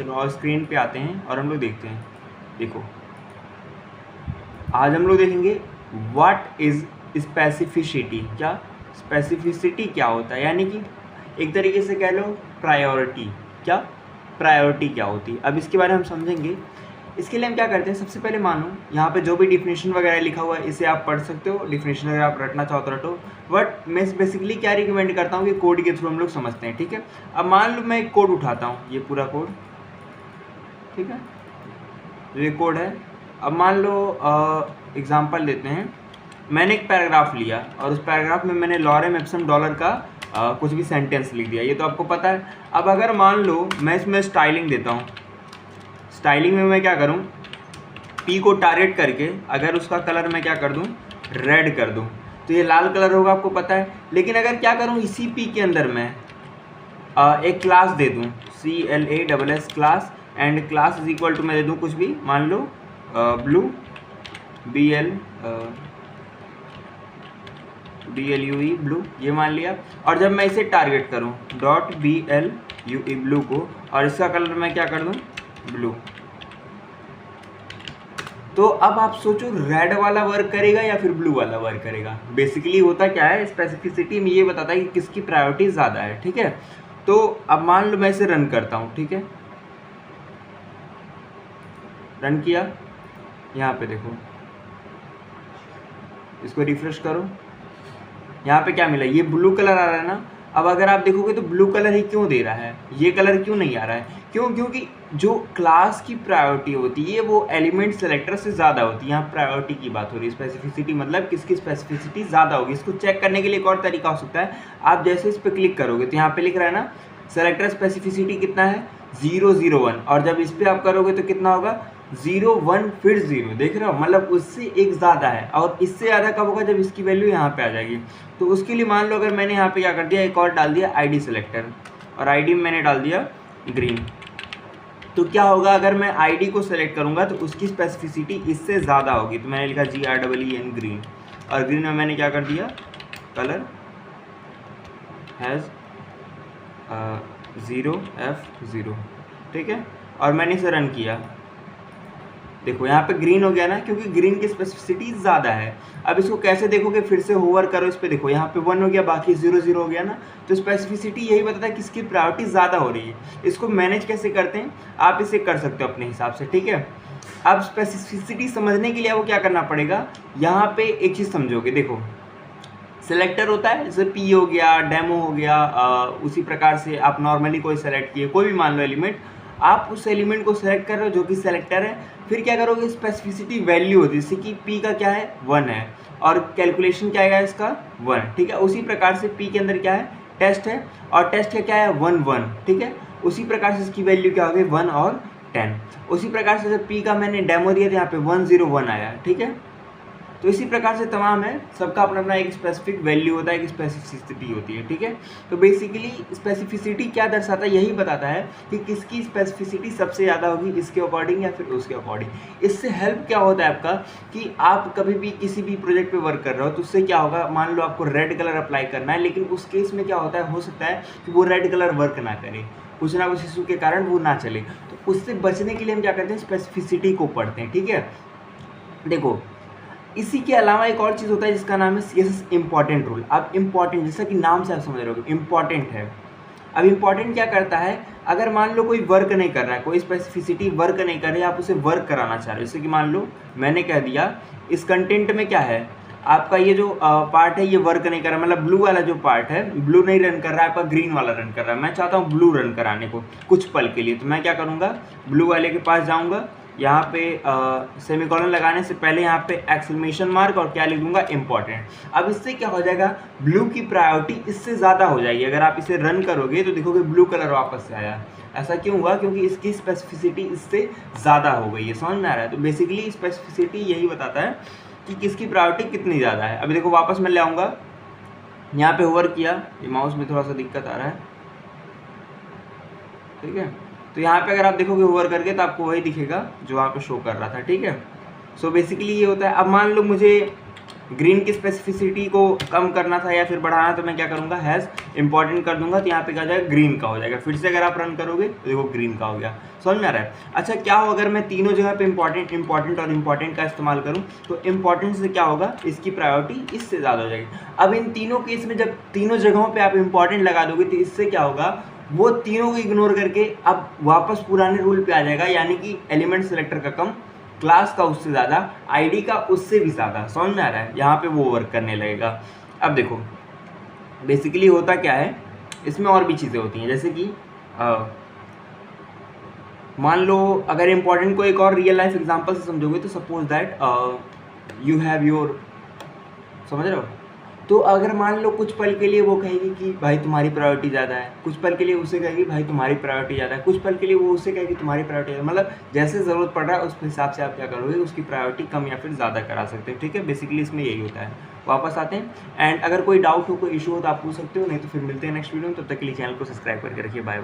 चलो और स्क्रीन पे आते हैं और हम लोग देखते हैं। देखो आज हम लोग देखेंगे व्हाट इज स्पेसिफिसिटी। क्या स्पेसिफिसिटी क्या होता है, यानी कि एक तरीके से कह लो प्रायोरिटी। क्या प्रायोरिटी क्या होती है, अब इसके बारे में हम समझेंगे। इसके लिए हम क्या करते हैं, सबसे पहले मानो यहाँ पे जो भी डिफिनेशन वगैरह लिखा हुआ है इसे आप पढ़ सकते हो, डिफिनेशन अगर आप रटना चाहो तो रटो, बट मैं बेसिकली क्या रिकमेंड करता हूँ कि कोड के थ्रू हम लोग समझते हैं। ठीक है, अब मान लो मैं एक कोड उठाता हूँ, ये पूरा कोड, ठीक है, ये कोड है। अब मान लो एग्जांपल लेते हैं, मैंने एक पैराग्राफ लिया और उस पैराग्राफ में मैंने लॉरेम एप्सम डॉलर का कुछ भी सेंटेंस लिख दिया, ये तो आपको पता है। अब अगर मान लो मैं इसमें स्टाइलिंग देता हूँ, स्टाइलिंग में मैं क्या करूँ, पी को टारगेट करके अगर उसका कलर मैं क्या कर दूँ, रेड कर दूँ, तो ये लाल कलर होगा, आपको पता है। लेकिन अगर क्या करूँ, इसी पी के अंदर मैं एक क्लास दे दूँ, CLASS class, and class is equal to मैं दे दूँ कुछ भी, मान लो ब्लू BLUE ब्लू, ये मान लिया। और जब मैं इसे टारगेट करूँ .BLUE ब्लू को, और इसका कलर मैं क्या कर दूँ, ब्लू, तो अब आप सोचो रेड वाला वर्क करेगा या फिर ब्लू वाला वर्क करेगा। बेसिकली होता क्या है, स्पेसिफिसिटी में ये बताता है कि किसकी प्रायोरिटी ज़्यादा है। ठीक है, तो अब मान लो मैं इसे रन करता हूँ, ठीक है, रन किया, यहाँ पे देखो, इसको रिफ्रेश करो, यहाँ पे क्या मिला, ये ब्लू कलर आ रहा है ना। अब अगर आप देखोगे तो ब्लू कलर ही क्यों दे रहा है, ये कलर क्यों नहीं आ रहा है, क्यों, क्योंकि जो क्लास की प्रायोरिटी होती है वो एलिमेंट सेलेक्टर से ज़्यादा होती है। यहाँ प्रायोरिटी की बात हो रही है, स्पेसिफिसिटी मतलब किसकी स्पेसिफिसिटी ज़्यादा होगी। इसको चेक करने के लिए एक और तरीका हो सकता है, आप जैसे इस पर क्लिक करोगे तो यहाँ पे लिख रहा है ना सेलेक्टर स्पेसिफिसिटी कितना है, 001, और जब इस पर आप करोगे तो कितना होगा, 01 फिर 0, देख रहे हो, मतलब उससे एक ज़्यादा है। और इससे ज़्यादा कब होगा, जब इसकी वैल्यू यहाँ पे आ जाएगी। तो उसके लिए मान लो अगर मैंने यहाँ पे क्या कर दिया, एक और डाल दिया ID सेलेक्टर, और ID में मैंने डाल दिया ग्रीन, तो क्या होगा, अगर मैं ID को सेलेक्ट करूँगा तो उसकी स्पेसिफिसिटी इससे ज़्यादा होगी। तो मैंने लिखा GREEN ग्रीन, और ग्रीन में मैंने क्या कर दिया, कलर हैज़ 0F0, ठीक है, और मैंने इसे रन किया। देखो यहाँ पे ग्रीन हो गया ना, क्योंकि ग्रीन की स्पेसिफिसिटी ज़्यादा है। अब इसको कैसे देखोगे, फिर से होवर करो इस पे, देखो यहाँ पे 1 हो गया, बाकी 0 हो गया ना। तो स्पेसिफिसिटी यही बताता है किसकी प्रायोरिटी ज़्यादा हो रही है। इसको मैनेज कैसे करते हैं, आप इसे कर सकते हो अपने हिसाब से, ठीक है। अब स्पेसिफिसिटी समझने के लिए आपको क्या करना पड़ेगा, यहाँ पे एक चीज़ समझोगे, देखो सेलेक्टर होता है, जैसे P हो गया, डेमो हो गया, उसी प्रकार से आप नॉर्मली कोई सेलेक्ट किए, कोई भी मान लो एलिमेंट, आप उस एलिमेंट को सेलेक्ट कर रहे हो जो कि सेलेक्टर है। फिर क्या करोगे, स्पेसिफिसिटी वैल्यू होती है, जैसे कि P का क्या है, 1 है, और कैलकुलेशन क्या आएगा इसका, 1, ठीक है। उसी प्रकार से P के अंदर क्या है, टेस्ट है, और टेस्ट का क्या है, 1, ठीक है। उसी प्रकार से इसकी वैल्यू क्या हो गई, 1 और 10। उसी प्रकार से जब P का मैंने डेमो दिया था, यहाँ पे 101 आया, ठीक है। तो इसी प्रकार से तमाम है, सबका अपना अपना एक स्पेसिफिक वैल्यू होता है, एक स्पेसिफिसिटी होती है, ठीक है। तो बेसिकली स्पेसिफिसिटी क्या दर्शाता है, यही बताता है कि किसकी स्पेसिफिसिटी सबसे ज़्यादा होगी, इसके अकॉर्डिंग या फिर उसके अकॉर्डिंग। इससे हेल्प क्या होता है आपका, कि आप कभी भी किसी भी प्रोजेक्ट पे वर्क कर रहे हो तो उससे क्या होगा, मान लो आपको रेड कलर अप्लाई करना है, लेकिन उस केस में क्या होता है, हो सकता है कि वो रेड कलर वर्क ना करे, कुछ ना कुछ इशू के कारण वो ना चले। तो उससे बचने के लिए हम क्या करते हैं, स्पेसिफिसिटी को पढ़ते हैं, ठीक है। देखो इसी के अलावा एक और चीज़ होता है जिसका नाम है CSS इम्पॉर्टेंट रूल। अब इम्पॉर्टेंट, जैसा कि नाम से आप समझ रहे हो, इम्पॉर्टेंट है। अब इम्पॉर्टेंट क्या करता है, अगर मान लो कोई वर्क नहीं कर रहा है, कोई स्पेसिफिसिटी वर्क नहीं कर रही है, आप उसे वर्क कराना चाह रहे हो। जैसे कि मान लो मैंने कह दिया इस कंटेंट में क्या है, आपका ये जो पार्ट है ये वर्क नहीं कर रहा, मतलब ब्लू वाला जो पार्ट है ब्लू नहीं रन कर रहा है, आपका ग्रीन वाला रन कर रहा है। मैं चाहता हूँ ब्लू रन कराने को कुछ पल के लिए, तो मैं क्या करूँगा, ब्लू वाले के पास जाऊँगा, यहाँ पे सेमीकोलन लगाने से पहले यहाँ पे एक्सक्लेमेशन मार्क और क्या लिख दूंगा, इम्पॉर्टेंट। अब इससे क्या हो जाएगा, ब्लू की प्रायोरिटी इससे ज़्यादा हो जाएगी। अगर आप इसे रन करोगे तो देखोगे ब्लू कलर वापस से आया। ऐसा क्यों हुआ, क्योंकि इसकी स्पेसिफिसिटी इससे ज़्यादा हो गई है। समझ में आ रहा है। तो बेसिकली स्पेसिफिसिटी यही बताता है कि किसकी प्रायोरिटी कितनी ज़्यादा है। अभी देखो वापस मैं ले आऊँगा, यहाँ पे होवर किया, ये माउस में थोड़ा सा दिक्कत आ रहा है, ठीक है। तो यहाँ पे अगर आप देखोगे होवर करके तो आपको वही दिखेगा जो वहाँ पे शो कर रहा था, ठीक है। सो बेसिकली ये होता है। अब मान लो मुझे ग्रीन की स्पेसिफिसिटी को कम करना था या फिर बढ़ाना, तो मैं क्या करूँगा, हैज़ इंपॉर्टेंट कर दूंगा, तो यहाँ पे क्या हो जाएगा, ग्रीन का हो जाएगा। फिर से अगर आप रन करोगे तो देखो ग्रीन का हो गया। समझ में आ रहा है? अच्छा, क्या हो अगर मैं तीनों जगह पे इंपॉर्टेंट और इम्पॉर्टेंट का इस्तेमाल करूँ, तो इम्पॉर्टेंट से क्या होगा, इसकी प्रायोरिटी इससे ज़्यादा हो जाएगी। अब इन तीनों केस में जब तीनों जगहों पर आप इंपॉर्टेंट लगा दोगे तो इससे क्या होगा, वो तीनों को इग्नोर करके अब वापस पुराने रूल पे आ जाएगा, यानी कि एलिमेंट सेलेक्टर का कम, क्लास का उससे ज़्यादा, आईडी का उससे भी ज़्यादा। समझ में आ रहा है? यहाँ पे वो वर्क करने लगेगा। अब देखो बेसिकली होता क्या है, इसमें और भी चीज़ें होती हैं, जैसे कि मान लो अगर इम्पोर्टेंट को एक और रियल लाइफ एग्जांपल से समझोगे, तो suppose that you have your, समझ रहे हो, तो अगर मान लो कुछ पल के लिए वो कहेगी कि भाई तुम्हारी प्रायोरिटी ज़्यादा है, कुछ पल के लिए उसे कहेगी भाई तुम्हारी प्रायोरिटी ज़्यादा है, कुछ पल के लिए वो उससे कहेगी तुम्हारी प्रायोरिटी ज़्यादा, मतलब जैसे ज़रूरत पड़ रहा है उस हिसाब से आप क्या करोगे, उसकी प्रायोरिटी कम या फिर ज़्यादा करा सकते हो। ठीक है, बेसिकली इसमें यही होता है। वापस आते हैं, एंड अगर कोई डाउट हो, कोई इशू हो तो आप पूछ सकते हो, नहीं तो फिर मिलते हैं नेक्स्ट वीडियो में। तब तक के लिए चैनल को सब्सक्राइब करके रखिए। बाय।